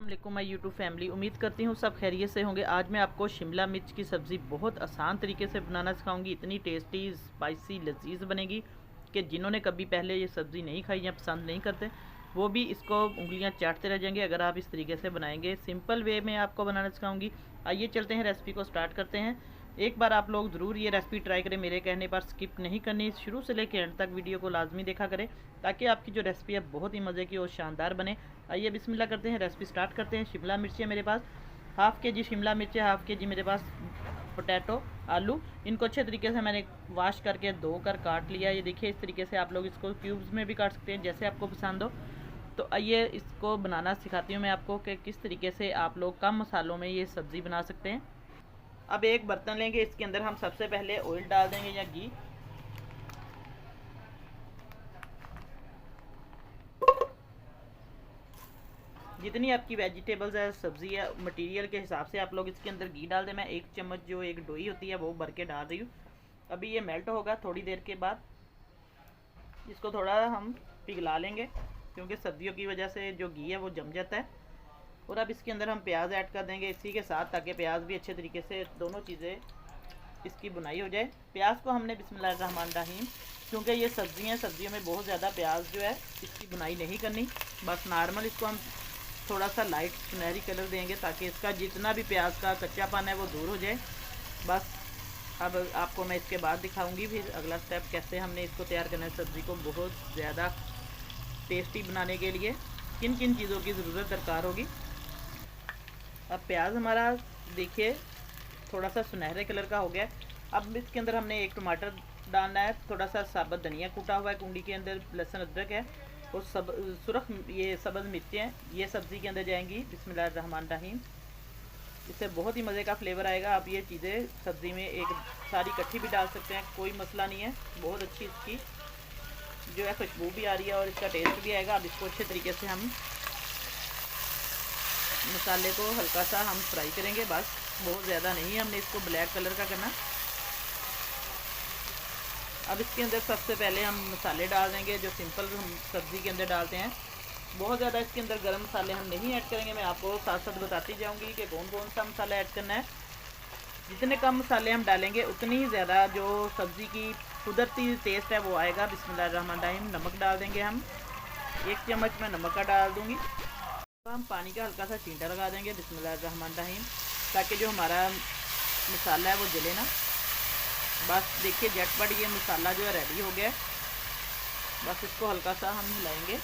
अस्सलामुअलैकुम my YouTube family. उम्मीद करती हूँ सब खैरियत से होंगे। आज मैं आपको शिमला मिर्च की सब्ज़ी बहुत आसान तरीके से बनाना सिखाऊंगी। इतनी टेस्टी स्पाइसी लजीज बनेगी कि जिन्होंने कभी पहले ये सब्ज़ी नहीं खाई या पसंद नहीं करते वो भी इसको उंगलियां चाटते रह जाएंगे अगर आप इस तरीके से बनाएंगे। सिंपल वे में आपको बनाना सिखाऊंगी। आइए चलते हैं, रेसिपी को स्टार्ट करते हैं। एक बार आप लोग ज़रूर ये रेसिपी ट्राई करें, मेरे कहने पर स्किप नहीं करनी, शुरू से लेकर एंड तक वीडियो को लाजमी देखा करें ताकि आपकी जो रेसिपी है बहुत ही मज़े की और शानदार बने। आइए बिस्मिल्लाह करते हैं, रेसिपी स्टार्ट करते हैं। शिमला मिर्च है मेरे पास, हाफ़ के जी शिमला मिर्च है, हाफ़ के जी मेरे पास पोटैटो आलू। इनको अच्छे तरीके से मैंने वॉश करके धो कर काट लिया। ये देखिए इस तरीके से आप लोग इसको क्यूब्स में भी काट सकते हैं जैसे आपको पसंद हो। तो आइए इसको बनाना सिखाती हूँ मैं आपको कि किस तरीके से आप लोग कम मसालों में ये सब्ज़ी बना सकते हैं। अब एक बर्तन लेंगे, इसके अंदर हम सबसे पहले ऑयल डाल देंगे या घी। जितनी आपकी वेजिटेबल्स है, सब्ज़ी है, मटेरियल के हिसाब से आप लोग इसके अंदर घी डाल दें। मैं एक चम्मच जो एक डोई होती है वो भर के डाल रही हूँ। अभी ये मेल्ट होगा थोड़ी देर के बाद। इसको थोड़ा हम पिघला लेंगे क्योंकि सब्जियों की वजह से जो घी है वो जम जाता है। और अब इसके अंदर हम प्याज ऐड कर देंगे इसी के साथ, ताकि प्याज भी अच्छे तरीके से दोनों चीज़ें इसकी बुनाई हो जाए। प्याज को हमने बिस्मिल्लाहिर्रहमानिर्रहीम, क्योंकि ये सब्जियां, सब्जियों में बहुत ज़्यादा प्याज जो है इसकी बुनाई नहीं करनी, बस नॉर्मल इसको हम थोड़ा सा लाइट सुनहरी कलर देंगे ताकि इसका जितना भी प्याज का कच्चापन है वो दूर हो जाए। बस अब आपको मैं इसके बाद दिखाऊंगी फिर अगला स्टेप कैसे हमने इसको तैयार करना है। सब्ज़ी को बहुत ज़्यादा टेस्टी बनाने के लिए किन किन चीज़ों की ज़रूरत दरकार होगी। अब प्याज हमारा देखिए थोड़ा सा सुनहरे कलर का हो गया। अब इसके अंदर हमने एक टमाटर डालना है, थोड़ा सा साबुत धनिया कूटा हुआ है कुंडी के अंदर, लहसुन अदरक है और सुरख ये सब्ज़ मिर्चें हैं, ये सब्ज़ी के अंदर जाएंगी बिस्मिल्लाहिर्रहमानिर्रहीम। इससे बहुत ही मज़े का फ्लेवर आएगा। आप ये चीज़ें सब्ज़ी में एक सारी इकट्ठी भी डाल सकते हैं, कोई मसला नहीं है। बहुत अच्छी इसकी जो है खुशबू भी आ रही है और इसका टेस्ट भी आएगा। अब इसको अच्छे तरीके से हम मसाले को हल्का सा हम फ्राई करेंगे, बस बहुत ज़्यादा नहीं, हमने इसको ब्लैक कलर का करना। अब इसके अंदर सबसे पहले हम मसाले डाल देंगे जो सिंपल हम सब्ज़ी के अंदर डालते हैं। बहुत ज़्यादा इसके अंदर गरम मसाले हम नहीं ऐड करेंगे, मैं आपको साथ साथ बताती जाऊंगी कि कौन कौन सा मसाला ऐड करना है। जितने कम मसाले हम डालेंगे उतनी ही ज़्यादा जो सब्ज़ी की कुदरती टेस्ट है वो आएगा। बिस्मिल्लाहिर्रहमानिर्रहीम। नमक डाल देंगे हम, 1 चम्मच मैं नमक का डाल दूँगी। तो हम पानी का हल्का सा छींटा लगा देंगे बिस्मिल्लाहिर्रहमानिर्रहीम, ताकि जो हमारा मसाला है वो जले ना। बस देखिए झटपट ये मसाला जो है रेडी हो गया। बस इसको हल्का सा हम हिलाएंगे।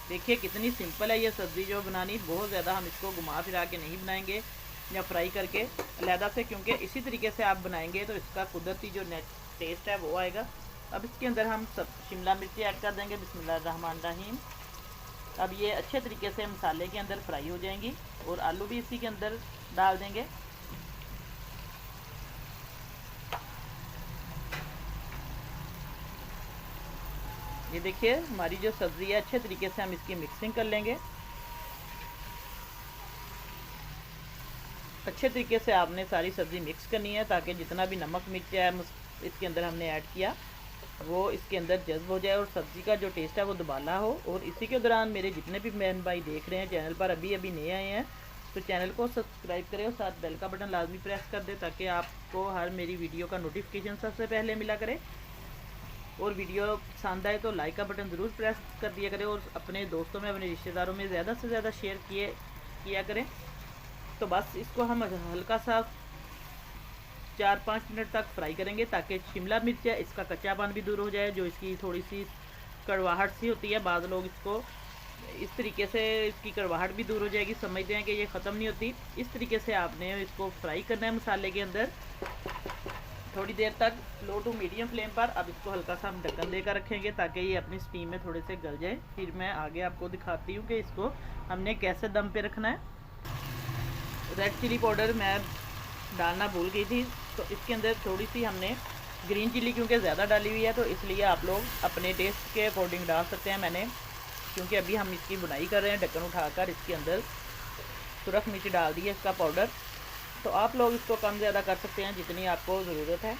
देखिए कितनी सिंपल है ये सब्ज़ी जो बनानी, बहुत ज़्यादा हम इसको घुमा फिरा के नहीं बनाएंगे या फ्राई करके अलहदा से, क्योंकि इसी तरीके से आप बनाएंगे तो इसका कुदरती जो टेस्ट है वो आएगा। अब इसके अंदर हम सब शिमला मिर्ची ऐड कर देंगे बिस्मिल्लाहिर्रहमानिर्रहीम। अब ये अच्छे तरीके से मसाले के अंदर फ्राई हो जाएंगी और आलू भी इसी के अंदर डाल देंगे। ये देखिए हमारी जो सब्ज़ी है अच्छे तरीके से हम इसकी मिक्सिंग कर लेंगे। अच्छे तरीके से आपने सारी सब्ज़ी मिक्स करनी है ताकि जितना भी नमक मिर्च है इसके अंदर हमने ऐड किया वो इसके अंदर जज्ब हो जाए और सब्ज़ी का जो टेस्ट है वो दुबाला हो। और इसी के दौरान मेरे जितने भी बहन भाई देख रहे हैं चैनल पर अभी अभी नए आए हैं तो चैनल को सब्सक्राइब करें और साथ बेल का बटन लाजमी प्रेस कर दें ताकि आपको हर मेरी वीडियो का नोटिफिकेशन सबसे पहले मिला करे। और वीडियो पसंद आए तो लाइक का बटन ज़रूर प्रेस कर दिया करें और अपने दोस्तों में, अपने रिश्तेदारों में ज़्यादा से ज़्यादा शेयर किया करें। तो बस इसको हम हल्का सा 4-5 मिनट तक फ्राई करेंगे ताकि शिमला मिर्च है इसका कच्चापन भी दूर हो जाए, जो इसकी थोड़ी सी कड़वाहट सी होती है। बाद लोग इसको इस तरीके से इसकी कड़वाहट भी दूर हो जाएगी, समझते हैं कि ये ख़त्म नहीं होती। इस तरीके से आपने इसको फ्राई करना है मसाले के अंदर थोड़ी देर तक, लो टू मीडियम फ्लेम पर। अब इसको हल्का सा हम ढक्कन देकर रखेंगे ताकि ये अपनी स्टीम में थोड़े से गल जाए। फिर मैं आगे आपको दिखाती हूँ कि इसको हमने कैसे दम पे रखना है। रेड चिली पाउडर मैं डालना भूल गई थी, तो इसके अंदर थोड़ी सी हमने ग्रीन चिली क्योंकि ज़्यादा डाली हुई है तो इसलिए आप लोग अपने टेस्ट के अकॉर्डिंग डाल सकते हैं। मैंने क्योंकि अभी हम इसकी बुनाई कर रहे हैं, ढक्कन उठाकर इसके अंदर सुरख मिर्च डाल दी है इसका पाउडर, तो आप लोग इसको कम ज़्यादा कर सकते हैं जितनी आपको ज़रूरत है।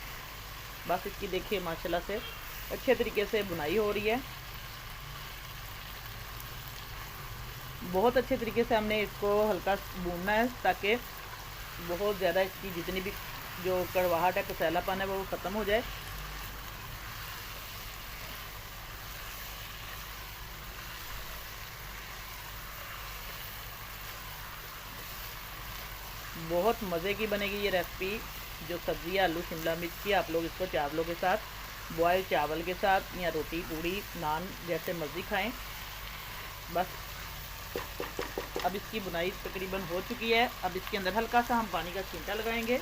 बस इसकी देखिए माशाल्लाह से अच्छे तरीके से बुनाई हो रही है। बहुत अच्छे तरीके से हमने इसको हल्का भूनना है ताकि बहुत ज़्यादा इसकी जितनी भी जो कड़वाहट है, कसैलापन है, वो ख़त्म हो जाए। बहुत मज़े की बनेगी ये रेसिपी। जो सब्ज़ी है आलू शिमला मिर्च की, आप लोग इसको चावलों के साथ, बॉयल चावल के साथ या रोटी पूड़ी नान जैसे मर्ज़ी खाएं। बस अब इसकी बुनाई तकरीबन हो चुकी है। अब इसके अंदर हल्का सा हम पानी का छींटा लगाएंगे,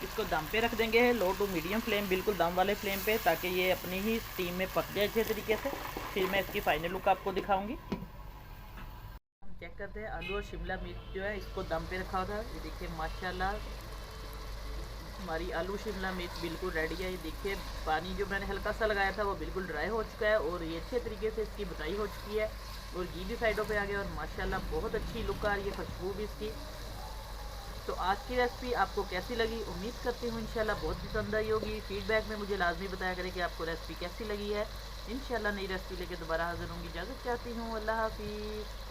इसको दम पे रख देंगे, लो टू मीडियम फ्लेम, बिल्कुल दम वाले फ्लेम पे, ताकि ये अपनी ही स्टीम में पक जाए अच्छे तरीके से। फिर मैं इसकी फाइनल लुक आपको दिखाऊंगी। हम चेक करते हैं आलू और शिमला मिर्च जो है इसको दम पे रखा था। ये देखिए माशाल्लाह हमारी आलू शिमला मिर्च बिल्कुल रेडी है। ये देखिए पानी जो मैंने हल्का सा लगाया था वो बिल्कुल ड्राई हो चुका है और ये अच्छे तरीके से इसकी बुनाई हो चुकी है और घी भी साइडों पे आ गया और माशाल्लाह बहुत अच्छी लुक आ रही है, खुशबू भी इसकी। तो आज की रेसिपी आपको कैसी लगी, उम्मीद करती हूँ इंशाल्लाह बहुत पसंद आई होगी। फीडबैक में मुझे लाजमी बताया करें कि आपको रेसिपी कैसी लगी है। इंशाल्लाह नई रेसिपी लेके दोबारा हाजिर होंगी। इजाज़त चाहती हूँ, अल्लाह हाफिज़।